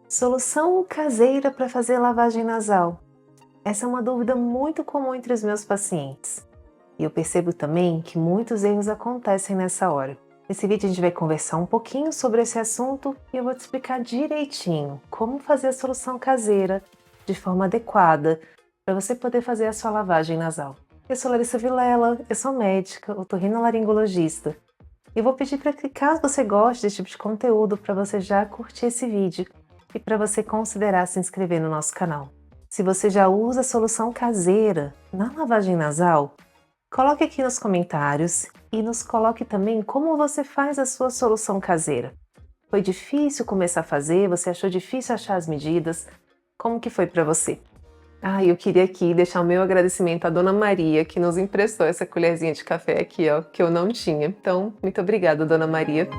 Solução caseira para fazer lavagem nasal. Essa é uma dúvida muito comum entre os meus pacientes. E eu percebo também que muitos erros acontecem nessa hora. Nesse vídeo a gente vai conversar um pouquinho sobre esse assunto e eu vou te explicar direitinho como fazer a solução caseira de forma adequada para você poder fazer a sua lavagem nasal. Eu sou Larissa Vilela, eu sou médica, otorrinolaringologista. E vou pedir para que, caso você goste desse tipo de conteúdo, para você já curtir esse vídeo e para você considerar se inscrever no nosso canal. Se você já usa a solução caseira na lavagem nasal, coloque aqui nos comentários e nos coloque também como você faz a sua solução caseira. Foi difícil começar a fazer? Você achou difícil achar as medidas? Como que foi para você? Eu queria aqui deixar o meu agradecimento à Dona Maria, que nos emprestou essa colherzinha de café aqui, ó, que eu não tinha. Então, muito obrigada, Dona Maria.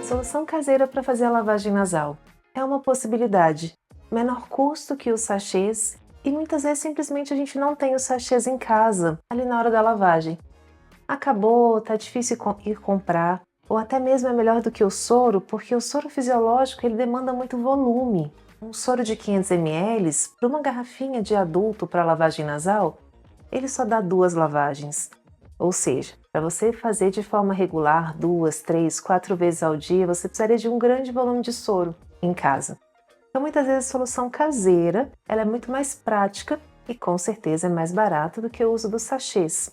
Solução caseira para fazer a lavagem nasal. É uma possibilidade. Menor custo que os sachês e muitas vezes simplesmente a gente não tem os sachês em casa, ali na hora da lavagem. Acabou, tá difícil ir comprar, ou até mesmo é melhor do que o soro, porque o soro fisiológico ele demanda muito volume. Um soro de 500 ml para uma garrafinha de adulto para lavagem nasal, ele só dá 2 lavagens. Ou seja, para você fazer de forma regular 2, 3, 4 vezes ao dia, você precisaria de um grande volume de soro em casa. Então, muitas vezes a solução caseira ela é muito mais prática e com certeza é mais barata do que o uso dos sachês.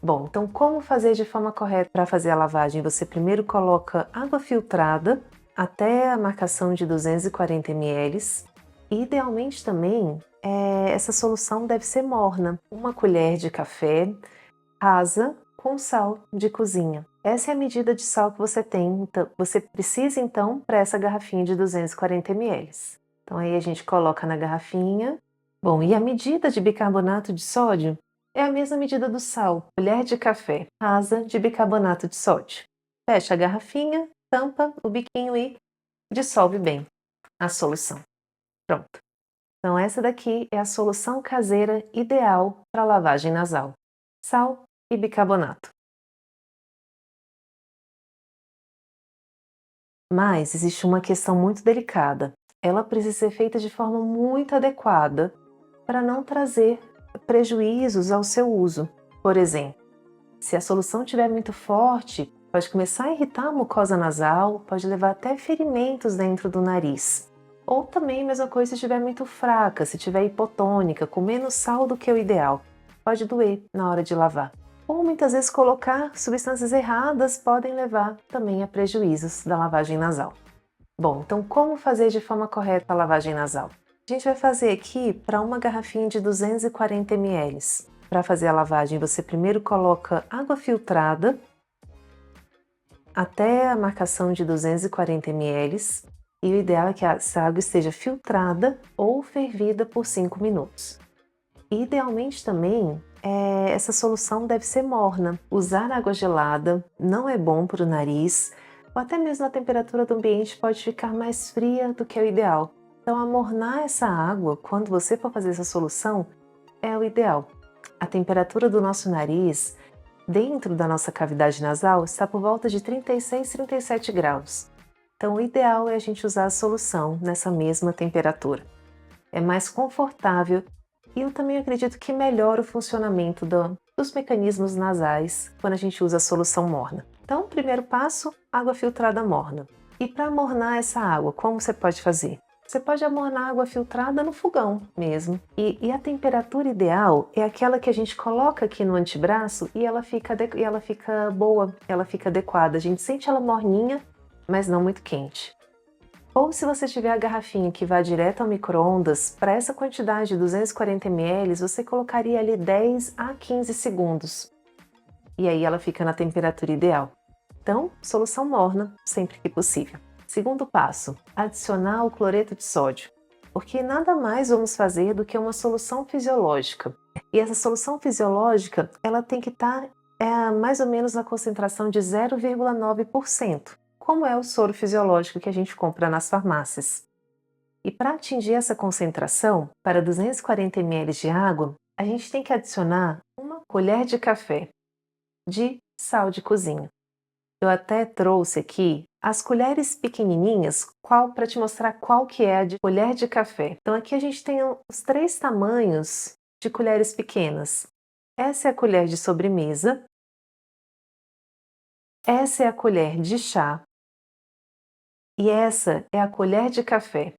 Bom, então como fazer de forma correta para fazer a lavagem? Você primeiro coloca água filtrada até a marcação de 240 ml. Idealmente também, essa solução deve ser morna. 1 colher de café rasa com sal de cozinha. Essa é a medida de sal que você tem, então, você precisa então para essa garrafinha de 240 ml. Então aí a gente coloca na garrafinha. Bom, e a medida de bicarbonato de sódio é a mesma medida do sal, colher de café rasa de bicarbonato de sódio. Fecha a garrafinha, tampa o biquinho e dissolve bem a solução. Pronto. Então essa daqui é a solução caseira ideal para lavagem nasal. Sal e bicarbonato. Mas existe uma questão muito delicada. Ela precisa ser feita de forma muito adequada para não trazer prejuízos ao seu uso. Por exemplo, se a solução estiver muito forte, pode começar a irritar a mucosa nasal, pode levar até ferimentos dentro do nariz. Ou também a mesma coisa se estiver muito fraca, se estiver hipotônica, com menos sal do que o ideal. Pode doer na hora de lavar. Ou muitas vezes colocar substâncias erradas podem levar também a prejuízos da lavagem nasal. Bom, então como fazer de forma correta a lavagem nasal? A gente vai fazer aqui para uma garrafinha de 240 ml. Para fazer a lavagem, você primeiro coloca água filtrada até a marcação de 240 ml. E o ideal é que essa água esteja filtrada ou fervida por 5 minutos. Idealmente também, essa solução deve ser morna. Usar água gelada não é bom para o nariz, ou até mesmo a temperatura do ambiente pode ficar mais fria do que o ideal. Então, amornar essa água, quando você for fazer essa solução, é o ideal. A temperatura do nosso nariz, dentro da nossa cavidade nasal, está por volta de 36, 37 graus. Então, o ideal é a gente usar a solução nessa mesma temperatura. É mais confortável e eu também acredito que melhora o funcionamento dos mecanismos nasais quando a gente usa a solução morna. Então, primeiro passo, água filtrada morna. E para amornar essa água, como você pode fazer? Você pode amornar a água filtrada no fogão mesmo. E a temperatura ideal é aquela que a gente coloca aqui no antebraço e ela fica boa, ela fica adequada. A gente sente ela morninha, mas não muito quente. Ou se você tiver a garrafinha que vai direto ao micro-ondas, para essa quantidade de 240 ml, você colocaria ali 10 a 15 segundos. E aí ela fica na temperatura ideal. Então, solução morna, sempre que possível. Segundo passo, adicionar o cloreto de sódio. Porque nada mais vamos fazer do que uma solução fisiológica. E essa solução fisiológica, ela tem que estar mais ou menos na concentração de 0,9%. Como é o soro fisiológico que a gente compra nas farmácias. E para atingir essa concentração, para 240 ml de água, a gente tem que adicionar uma colher de café de sal de cozinha. Eu até trouxe aqui as colheres pequenininhas, para te mostrar qual que é a de colher de café. Então aqui a gente tem os 3 tamanhos de colheres pequenas. Essa é a colher de sobremesa, essa é a colher de chá e essa é a colher de café.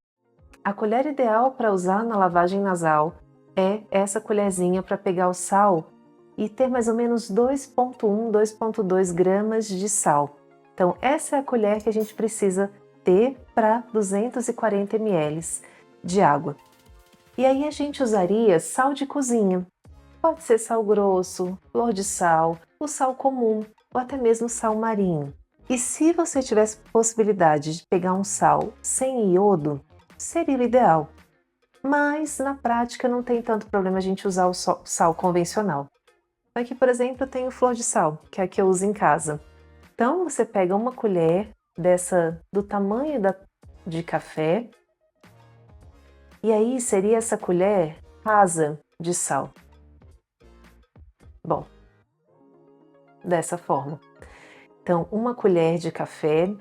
A colher ideal para usar na lavagem nasal é essa colherzinha para pegar o sal e ter mais ou menos 2,1, 2,2 gramas de sal. Então essa é a colher que a gente precisa ter para 240 ml de água. E aí a gente usaria sal de cozinha. Pode ser sal grosso, flor de sal, o sal comum ou até mesmo sal marinho. E se você tivesse possibilidade de pegar um sal sem iodo, seria o ideal. Mas na prática não tem tanto problema a gente usar o sal convencional. Aqui, por exemplo, eu tenho flor de sal, que é a que eu uso em casa. Então você pega uma colher dessa do tamanho de café, e aí seria essa colher rasa de sal. Bom, dessa forma. Então, uma colher de café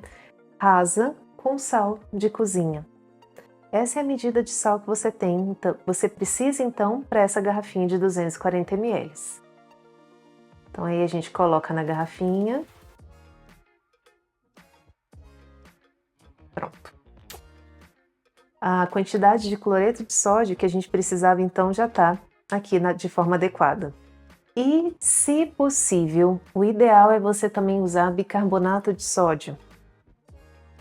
rasa com sal de cozinha. Essa é a medida de sal que você tem, então, você precisa então para essa garrafinha de 240 ml. Então aí a gente coloca na garrafinha. Pronto. A quantidade de cloreto de sódio que a gente precisava então já está aqui de forma adequada. E, se possível, o ideal é você também usar bicarbonato de sódio.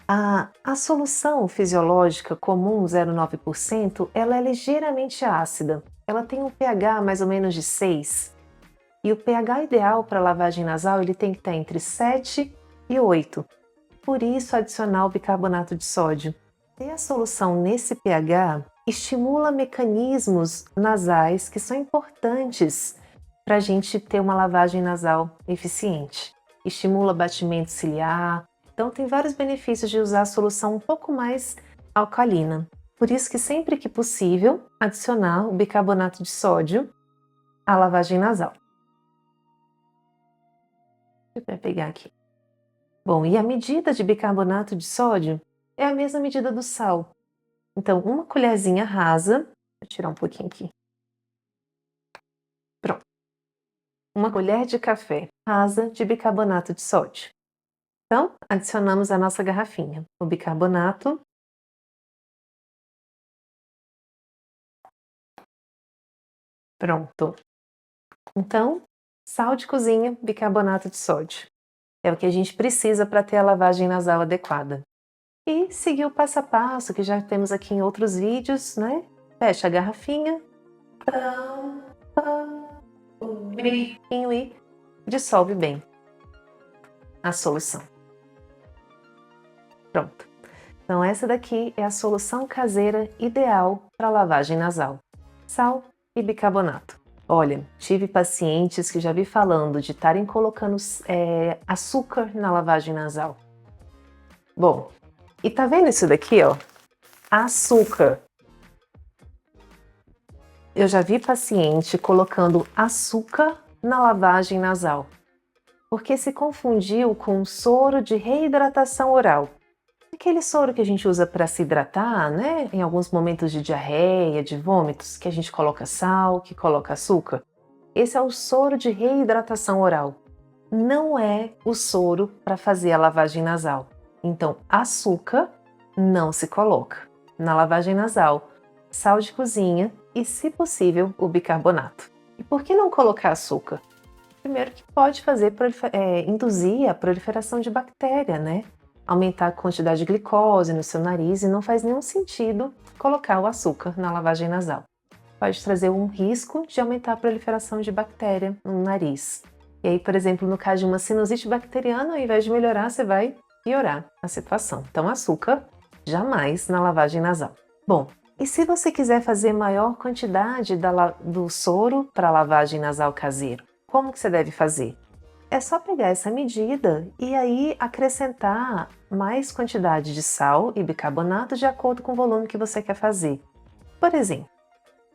A solução fisiológica comum 0,9%, ela é ligeiramente ácida. Ela tem um pH mais ou menos de 6. E o pH ideal para lavagem nasal ele tem que estar entre 7 e 8. Por isso, adicionar o bicarbonato de sódio. Ter a solução nesse pH estimula mecanismos nasais que são importantes para a gente ter uma lavagem nasal eficiente. Estimula batimento ciliar, então tem vários benefícios de usar a solução um pouco mais alcalina. Por isso que sempre que possível, adicionar o bicarbonato de sódio à lavagem nasal. Deixa eu pegar aqui. Bom, e a medida de bicarbonato de sódio é a mesma medida do sal. Então, uma colherzinha rasa, vou tirar um pouquinho aqui. Pronto. Uma colher de café rasa de bicarbonato de sódio. Então, adicionamos a nossa garrafinha, o bicarbonato. Pronto. Então, sal de cozinha, bicarbonato de sódio. É o que a gente precisa para ter a lavagem nasal adequada. E seguir o passo a passo que já temos aqui em outros vídeos, né? Fecha a garrafinha, e dissolve bem a solução. Pronto. Então essa daqui é a solução caseira ideal para lavagem nasal. Sal e bicarbonato. Olha, tive pacientes que já vi falando de estarem colocando açúcar na lavagem nasal. Bom, e tá vendo isso daqui, ó? Açúcar. Eu já vi paciente colocando açúcar na lavagem nasal, porque se confundiu com soro de reidratação oral. Aquele soro que a gente usa para se hidratar, né? Em alguns momentos de diarreia, de vômitos, que a gente coloca sal, que coloca açúcar. Esse é o soro de reidratação oral. Não é o soro para fazer a lavagem nasal. Então, açúcar não se coloca na lavagem nasal. Sal de cozinha e, se possível, o bicarbonato. E por que não colocar açúcar? Primeiro que pode fazer induzir a proliferação de bactéria, né? Aumentar a quantidade de glicose no seu nariz e não faz nenhum sentido colocar o açúcar na lavagem nasal. Pode trazer um risco de aumentar a proliferação de bactéria no nariz. E aí, por exemplo, no caso de uma sinusite bacteriana, ao invés de melhorar, você vai piorar a situação. Então, açúcar jamais na lavagem nasal. Bom, e se você quiser fazer maior quantidade do soro para lavagem nasal caseiro, como que você deve fazer? É só pegar essa medida e aí acrescentar mais quantidade de sal e bicarbonato de acordo com o volume que você quer fazer. Por exemplo,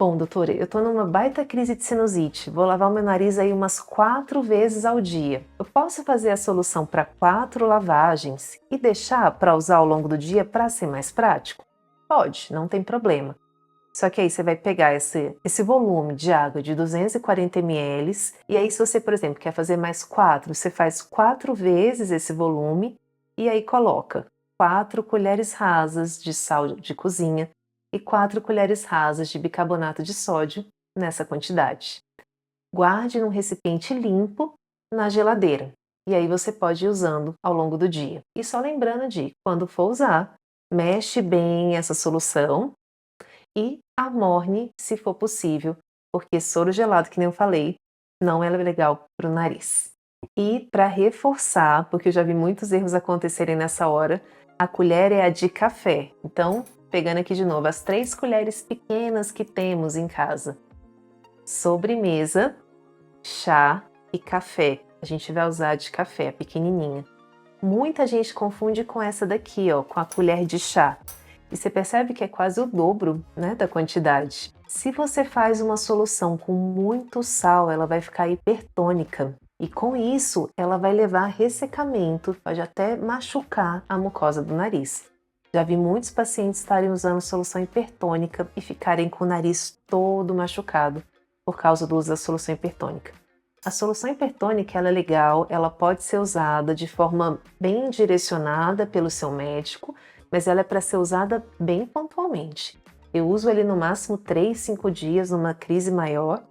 Bom, doutora, eu tô numa baita crise de sinusite. Vou lavar o meu nariz aí umas 4 vezes ao dia. Eu posso fazer a solução para 4 lavagens e deixar para usar ao longo do dia para ser mais prático? Pode, não tem problema. Só que aí você vai pegar esse volume de água de 240 ml e aí se você, por exemplo, quer fazer mais 4, você faz 4 vezes esse volume e aí coloca 4 colheres rasas de sal de cozinha e 4 colheres rasas de bicarbonato de sódio nessa quantidade. Guarde num recipiente limpo na geladeira e aí você pode ir usando ao longo do dia. E só lembrando de, quando for usar, mexe bem essa solução e amorne se for possível, porque soro gelado, que nem eu falei, não é legal para o nariz. E para reforçar, porque eu já vi muitos erros acontecerem nessa hora, a colher é a de café. Então, pegando aqui de novo, as 3 colheres pequenas que temos em casa. Sobremesa, chá e café. A gente vai usar a de café, a pequenininha. Muita gente confunde com essa daqui, ó, com a colher de chá. E você percebe que é quase o dobro, né, da quantidade. Se você faz uma solução com muito sal, ela vai ficar hipertônica. E com isso, ela vai levar a ressecamento, pode até machucar a mucosa do nariz. Já vi muitos pacientes estarem usando solução hipertônica e ficarem com o nariz todo machucado por causa do uso da solução hipertônica. A solução hipertônica ela é legal, ela pode ser usada de forma bem direcionada pelo seu médico, mas ela é para ser usada bem pontualmente. Eu uso ele no máximo 3, 5 dias numa crise maior,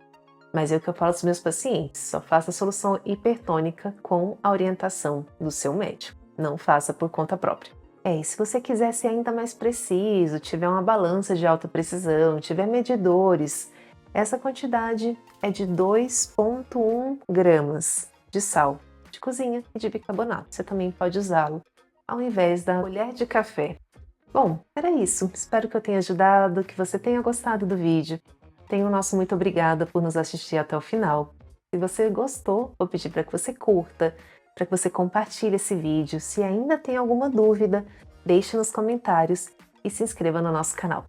mas é o que eu falo aos meus pacientes, só faça a solução hipertônica com a orientação do seu médico, não faça por conta própria. E se você quiser ser ainda mais preciso, tiver uma balança de alta precisão, tiver medidores, essa quantidade é de 2,1 gramas de sal de cozinha e de bicarbonato. Você também pode usá-lo ao invés da colher de café. Bom, era isso. Espero que eu tenha ajudado, que você tenha gostado do vídeo. Tenho o nosso muito obrigada por nos assistir até o final. Se você gostou, vou pedir para que você curta, para que você compartilhe esse vídeo. Se ainda tem alguma dúvida, deixe nos comentários e se inscreva no nosso canal.